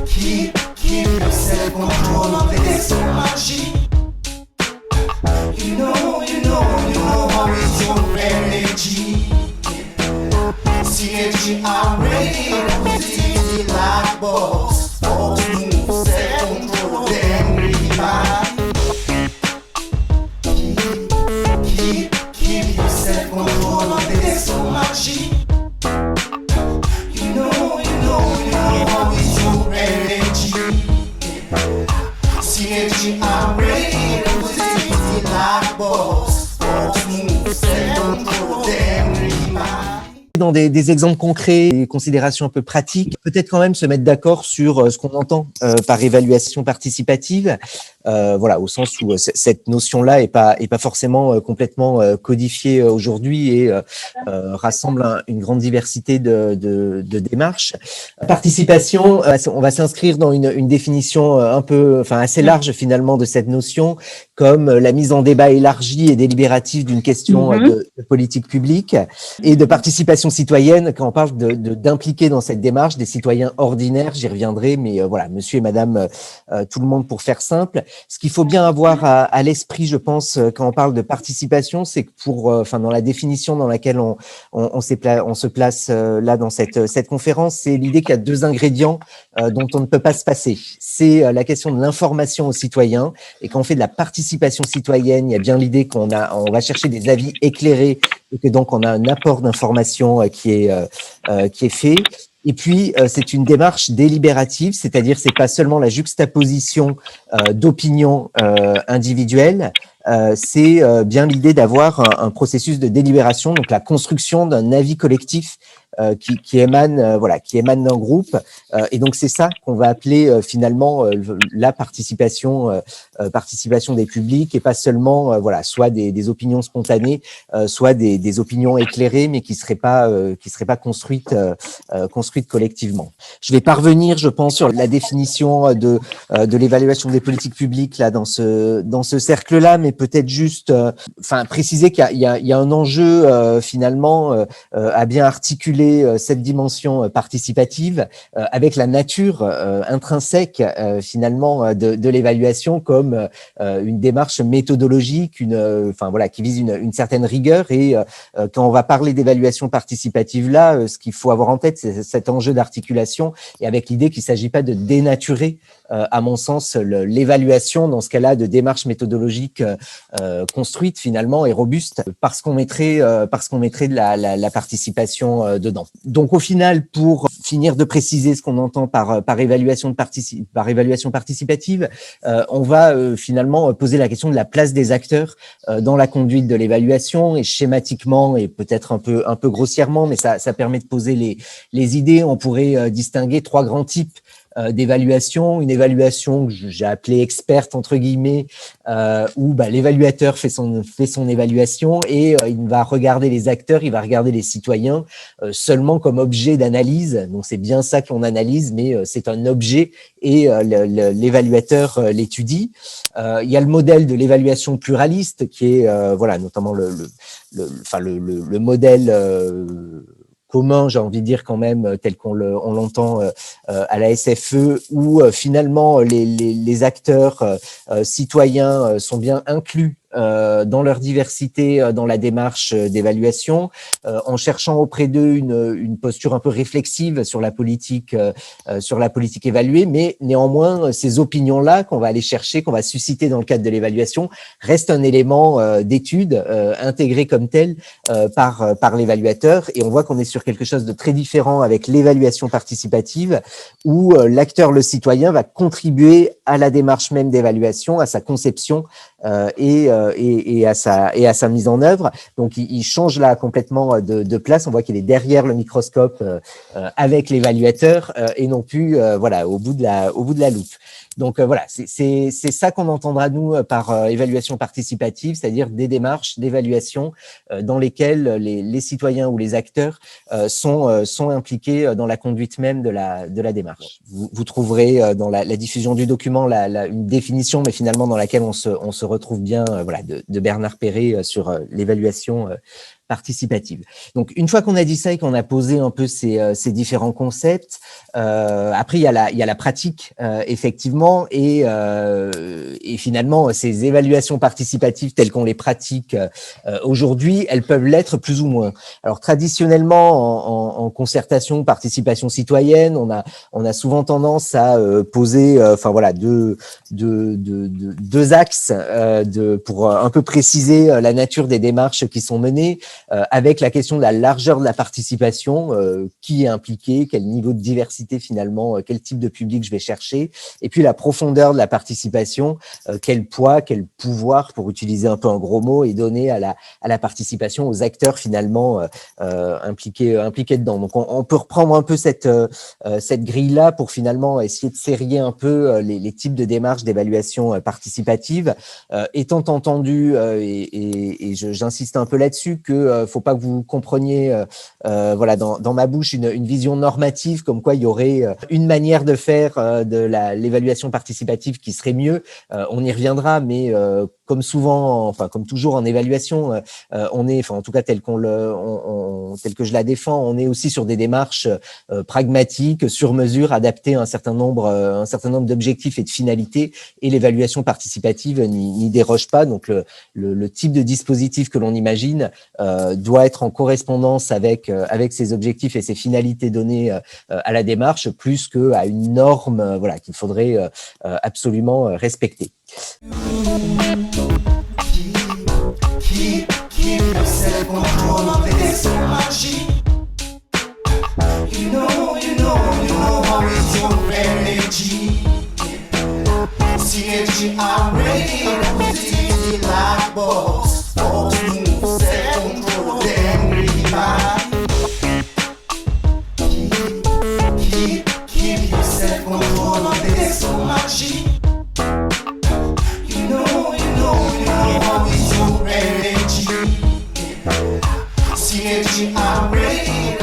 Keep yourself control of this magie. You know how it's your energy. CNG already positivity like boss. Boss move, self-control, then revive. Keep yourself control of this magie. You know how it's your energy. CNG already positivity like boss. Boss move, self-control, then revive. Dans des exemples concrets, des considérations un peu pratiques, peut-être quand même se mettre d'accord sur ce qu'on entend par évaluation participative, voilà, au sens où cette notion-là est pas forcément complètement codifiée aujourd'hui et rassemble une grande diversité de démarches. Participation, on va s'inscrire dans une définition assez large finalement de cette notion, comme la mise en débat élargie et délibérative d'une question de politique publique, et de participation citoyenne quand on parle d'impliquer dans cette démarche des citoyens ordinaires. J'y reviendrai, mais voilà, monsieur et madame, tout le monde pour faire simple. Ce qu'il faut bien avoir à l'esprit, je pense, quand on parle de participation, c'est que dans la définition dans laquelle on se place là dans cette conférence, c'est l'idée qu'il y a deux ingrédients dont on ne peut pas se passer. C'est la question de l'information aux citoyens, et quand on fait de la participation citoyenne, il y a bien l'idée qu'on va chercher des avis éclairés et que donc on a un apport d'information qui est fait. Et puis, c'est une démarche délibérative, c'est-à-dire c'est pas seulement la juxtaposition d'opinions individuelles, c'est bien l'idée d'avoir un processus de délibération, donc la construction d'un avis collectif qui émane d'un groupe, et donc c'est ça qu'on va appeler finalement la participation des publics, et pas seulement soit des opinions spontanées, soit des opinions éclairées, mais qui seraient pas construites collectivement. Je vais parvenir, je pense, sur la définition de l'évaluation des politiques publiques là dans ce cercle-là, mais peut-être juste préciser qu'il y a un enjeu finalement à bien articuler cette dimension participative avec la nature intrinsèque finalement de l'évaluation comme une démarche méthodologique, qui vise une certaine rigueur. Et quand on va parler d'évaluation participative là, ce qu'il faut avoir en tête, c'est cet enjeu d'articulation, et avec l'idée qu'il ne s'agit pas de dénaturer, à mon sens, l'évaluation dans ce cas-là de démarche méthodologique construite finalement et robuste, parce qu'on mettrait de la participation dedans. Donc au final, pour finir de préciser ce qu'on entend par évaluation participative, on va finalement poser la question de la place des acteurs dans la conduite de l'évaluation, et schématiquement et peut-être un peu grossièrement, mais ça permet de poser les idées. On pourrait distinguer trois grands types d'évaluation. Une évaluation que j'ai appelée experte entre guillemets, où l'évaluateur fait son évaluation, et il va regarder les acteurs, il va regarder les citoyens seulement comme objet d'analyse. Donc c'est bien ça qu'on analyse, mais c'est un objet, et l'évaluateur l'étudie. Il y a le modèle de l'évaluation pluraliste qui est notamment le modèle commun, j'ai envie de dire quand même, tel on l'entend à la SFE, où finalement les acteurs citoyens sont bien inclus dans leur diversité dans la démarche d'évaluation, en cherchant auprès d'eux une posture un peu réflexive sur la politique évaluée, mais néanmoins ces opinions-là qu'on va aller chercher, qu'on va susciter dans le cadre de l'évaluation, restent un élément d'étude intégré comme tel par l'évaluateur. Et on voit qu'on est sur quelque chose de très différent avec l'évaluation participative, où l'acteur, le citoyen, va contribuer à la démarche même d'évaluation, à sa conception et à sa mise en œuvre. Donc il change là complètement de place. On voit qu'il est derrière le microscope avec l'évaluateur, et non plus au bout de la loupe. Donc voilà, c'est ça qu'on entendra nous par évaluation participative, c'est-à-dire des démarches d'évaluation dans lesquelles les citoyens ou les acteurs sont impliqués dans la conduite même de la démarche. Vous trouverez dans la diffusion du document une définition, mais finalement dans laquelle on se retrouve bien de Bernard Perret sur l'évaluation participative. Donc, une fois qu'on a dit ça et qu'on a posé un peu ces différents concepts, après, il y a la pratique, effectivement, et finalement, ces évaluations participatives telles qu'on les pratique aujourd'hui, elles peuvent l'être plus ou moins. Alors, traditionnellement, en concertation, participation citoyenne, on a souvent tendance à poser, deux axes pour un peu préciser la nature des démarches qui sont menées, avec la question de la largeur de la participation, qui est impliqué, quel niveau de diversité finalement, quel type de public je vais chercher, et puis la profondeur de la participation, quel poids, quel pouvoir, pour utiliser un peu un gros mot, est donné à la participation, aux acteurs finalement impliqués dedans. Donc on peut reprendre un peu cette grille-là pour finalement essayer de serrer un peu les types de démarches d'évaluation participative, étant entendu, et j'insiste un peu là-dessus, que faut pas que vous compreniez dans ma bouche une vision normative comme quoi il y aurait une manière de faire de l'évaluation participative qui serait mieux. On y reviendra, mais comme souvent, comme toujours en évaluation, on est, en tout cas tel que je la défends, on est aussi sur des démarches pragmatiques, sur mesure, adaptées à un certain nombre d'objectifs et de finalités, et l'évaluation participative n'y déroge pas. Donc le type de dispositif que l'on imagine doit être en correspondance avec ces objectifs et ces finalités données à la démarche, plus qu'à une norme qu'il faudrait absolument respecter. Keep yourself control of this machine. You know how it's your energy. CNG already positive like boss. Boss move, self control, then revive. Keep yourself control of this machine. You know how it's your energy. CNG already